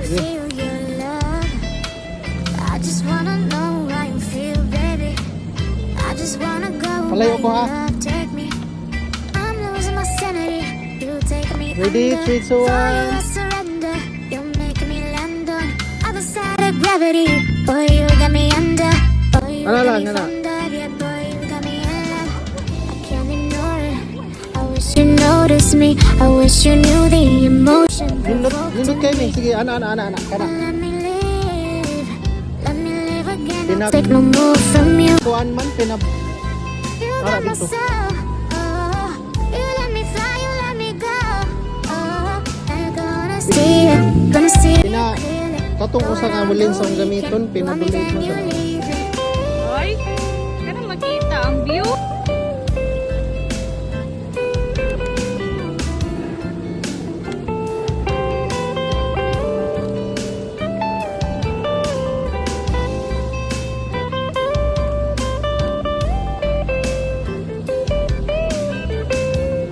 feel your love. I just wanna know how you feel, baby. I just wanna go Palayo where ko, ha? your love take me. I'm losing my sanity. You take me Ready, under. 3, 2, For you 1. I surrender. You're making me land on other side of gravity. Boy, you got me under. Boy, you Ano got lang, me ano? fond of. Yeah, boy, you got me in love. I can't ignore it. I wish you noticed me. I wish you knew the emotion. Nindot kayo, Ming. Sige, ana. Kana. Let me live. Let me live again. Pinag- I'll take no more from you. Kuan man, You Ara, got my dito. soul. Oh, you let me fly, you let me go. Oh, I'm gonna see it. Gonna see it Pina- clearly. Katong usa nga walin sa gamiton, pinadulit mo You sa. leave it. Hoy, kaya makita ang view.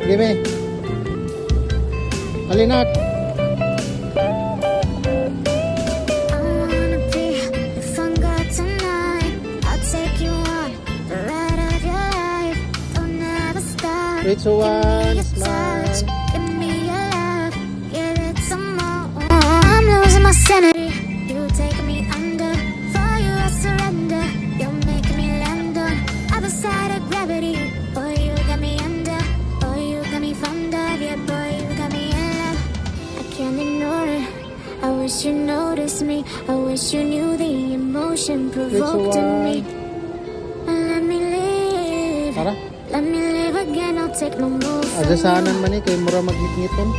Sige, Ming. Alinat. I wanna be your fun girl tonight. I'll take you on the ride of your life. Don't ever stop. 3, 2, 1. Give me your touch. Smile. Give me your love. Give it some more. I'm losing my sanity. You take me under. For you I surrender. You're making me land on other side of gravity. Boy, you got me under. Boy, you got me fond of. Yeah, boy, you got me in love. I can't ignore it. I wish you noticed me. I wish you knew the emotion provoked in me. Let me live. Tara. Let me live again. I'll take no more from you. Ajasanan man ni kay mura magnitngiton.